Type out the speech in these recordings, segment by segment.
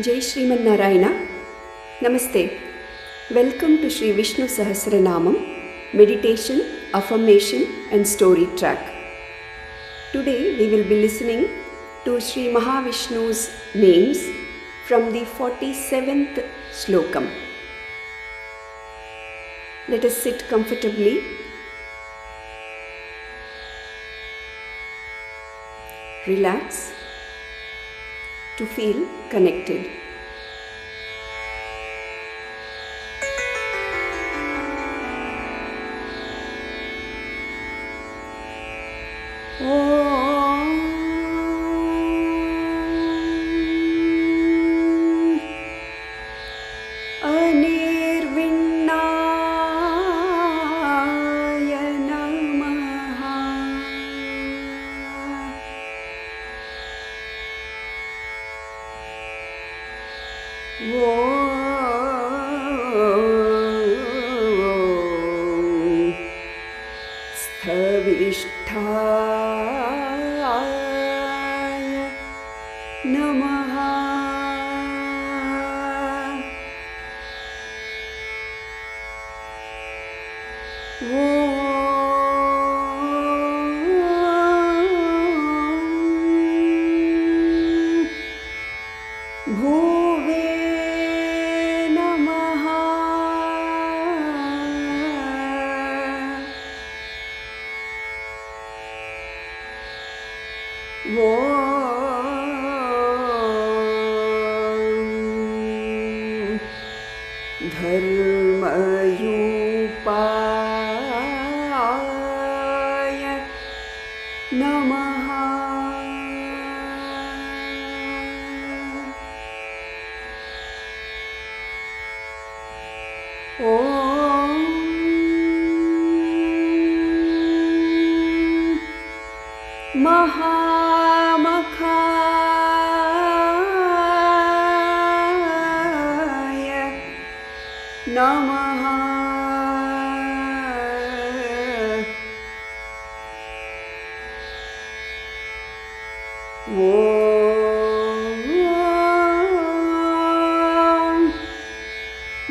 Jai Srimannarayana. Namaste. Welcome to Sri Vishnu Sahasranamam, Meditation, Affirmation and Story Track. Today we will be listening to Sri Mahavishnu's names from the 47th Slokam. Let us sit comfortably. Relax to feel connected.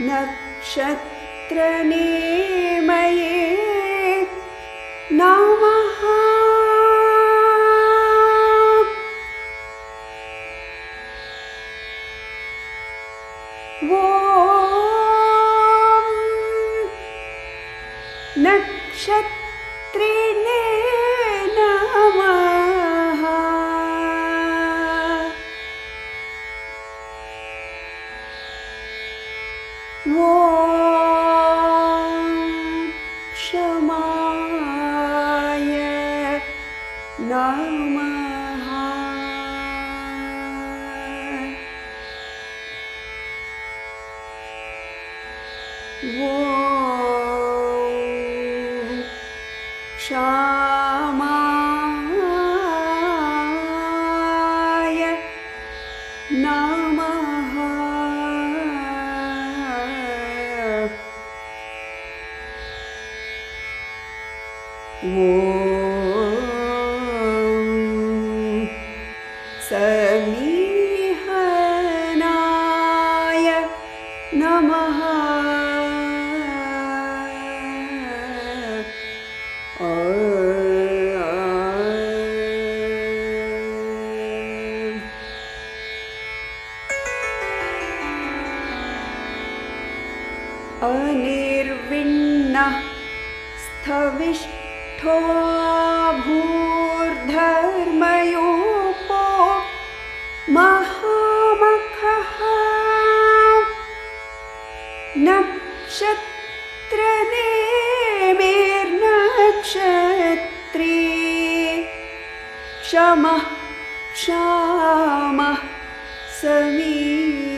NakshatranEmi Namaha. NakshatranEmi Namaha. anirviNNaha sthaviSHThaha dharmayoopaha mahAmakhaha. NakshatranEmi Nakshatri samihanaha.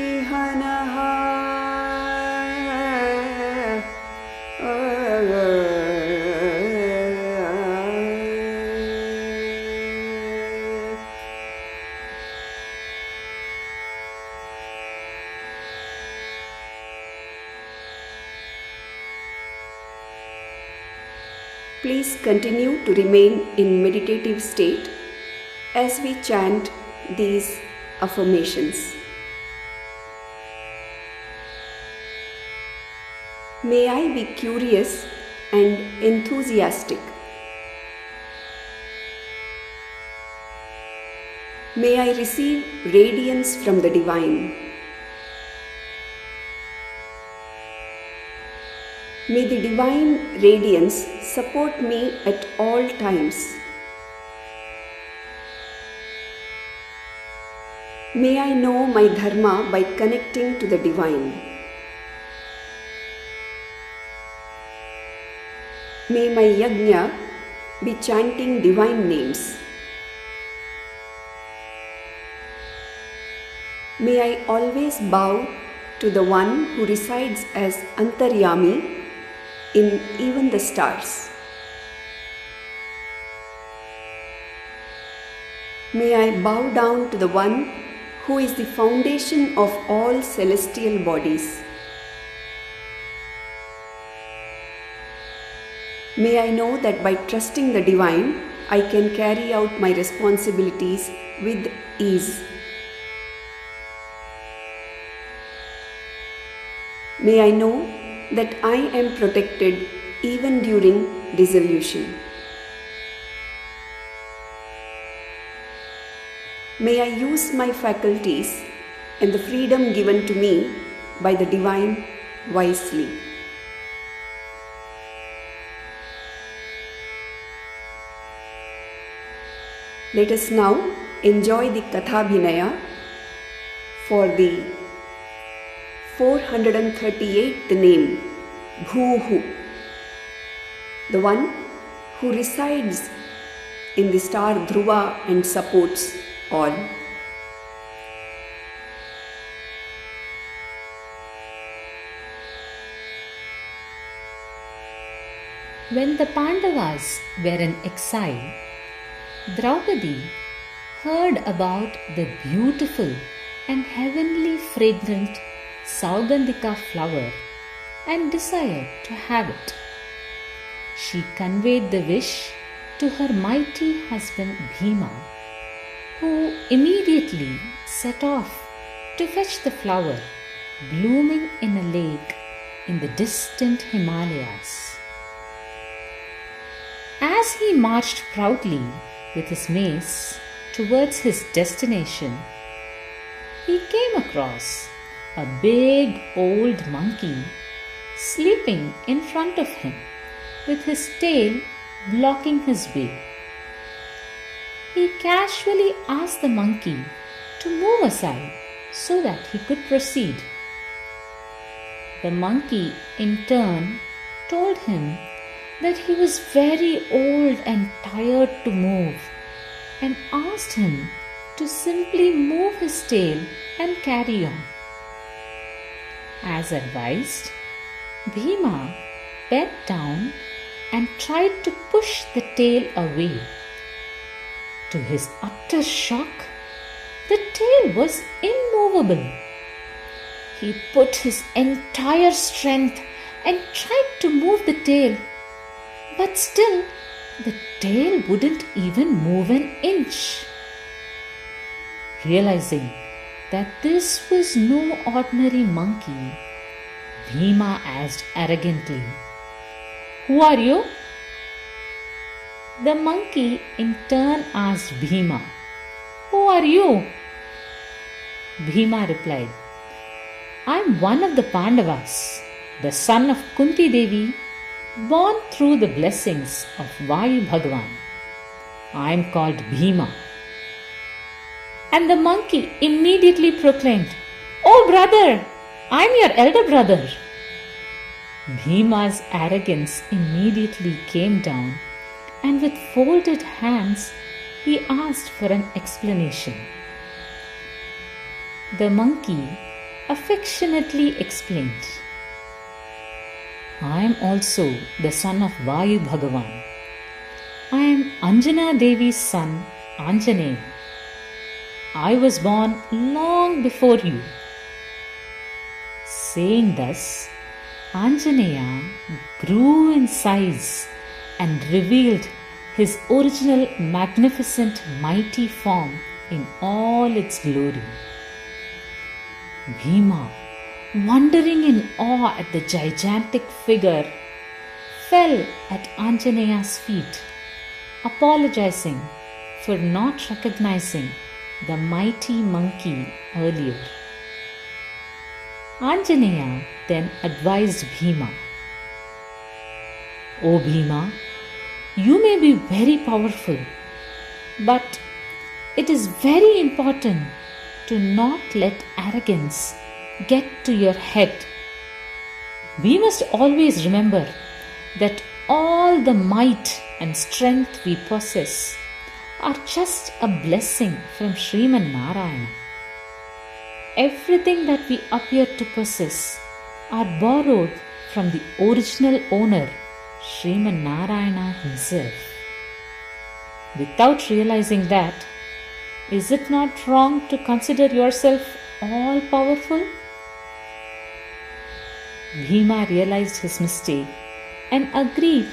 Please continue to remain in meditative state as we chant these affirmations. May I be curious and enthusiastic. May I receive radiance from the Divine. May the Divine radiance support me at all times. May I know my dharma by connecting to the Divine. May my yagnya be chanting divine names. May I always bow to the one who resides as antaryami in even the stars. May I bow down to the one who is the foundation of all celestial bodies. May I know that by trusting the Divine, I can carry out my responsibilities with ease. May I know that I am protected even during dissolution. May I use my faculties and the freedom given to me by the Divine wisely. Let us now enjoy the Kathabhinaya for the 438th name, Bhoohu, the one who resides in the Star Dhruva and supports all. When the Pandavas were in exile, Draupadi heard about the beautiful and heavenly fragrant Saugandhika flower and desired to have it. She conveyed the wish to her mighty husband Bhima, who immediately set off to fetch the flower blooming in a lake in the distant Himalayas. As he marched proudly with his mace towards his destination, he came across a big old monkey sleeping in front of him with his tail blocking his way. He casually asked the monkey to move aside so that he could proceed. The monkey in turn told him that he was very old and tired to move and asked him to simply move his tail and carry on. As advised, Bhima bent down and tried to push the tail away. To his utter shock, the tail was immovable. He put his entire strength and tried to move the tail, but still the tail wouldn't even move an inch. Realizing that this was no ordinary monkey, Bhima asked arrogantly, "Who are you?" The monkey in turn asked Bhima, "Who are you?" Bhima replied, "I am one of the Pandavas, the son of Kunti Devi, born through the blessings of Vayu Bhagavan. I am called Bhima." And the monkey immediately proclaimed, "Oh brother, I am your elder brother." Bhima's arrogance immediately came down, and with folded hands he asked for an explanation. The monkey affectionately explained, "I am also the son of Vayu Bhagavan. I am Anjana Devi's son, Anjaneya. I was born long before you." Saying thus, Anjaneya grew in size and revealed his original magnificent mighty form in all its glory. Bhima wondering in awe at the gigantic figure, fell at Anjaneya's feet, apologizing for not recognizing the mighty monkey earlier. Anjaneya then advised Bhima, "O Bhima, you may be very powerful, but it is very important to not let arrogance get to your head. We must always remember that all the might and strength we possess are just a blessing from Srimannarayana. Everything that we appear to possess are borrowed from the original owner, Srimannarayana himself. Without realizing that, is it not wrong to consider yourself all-powerful?" Bhima realized his mistake and agreed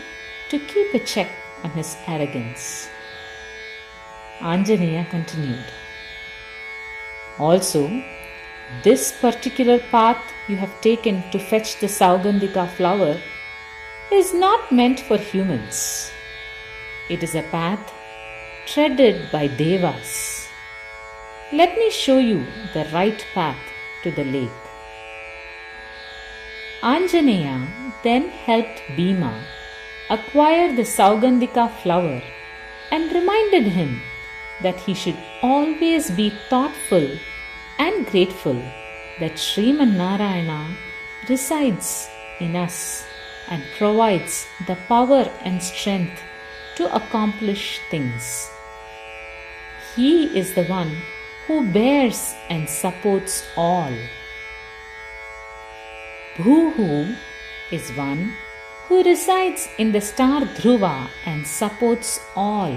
to keep a check on his arrogance. Anjaneya continued, "Also, this particular path you have taken to fetch the Saugandhika flower is not meant for humans. It is a path treaded by devas. Let me show you the right path to the lake." Anjaneya then helped Bhima acquire the Saugandhika flower and reminded him that he should always be thoughtful and grateful that Srimannarayana resides in us and provides the power and strength to accomplish things. He is the one who bears and supports all. Bhoohu is one who resides in the Star Dhruva and supports all.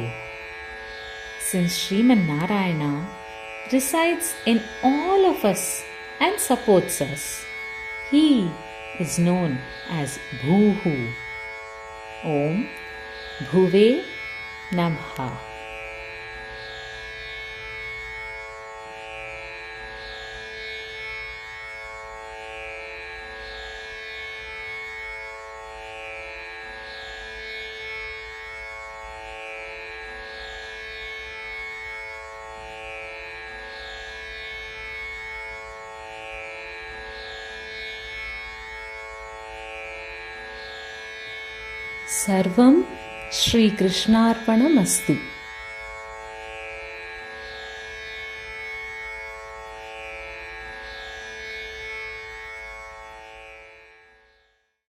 Since Srimannarayana resides in all of us and supports us, he is known as Bhoohu. Om bhoohu-NNaha. Sarvam Shri Krishnarpanamastu.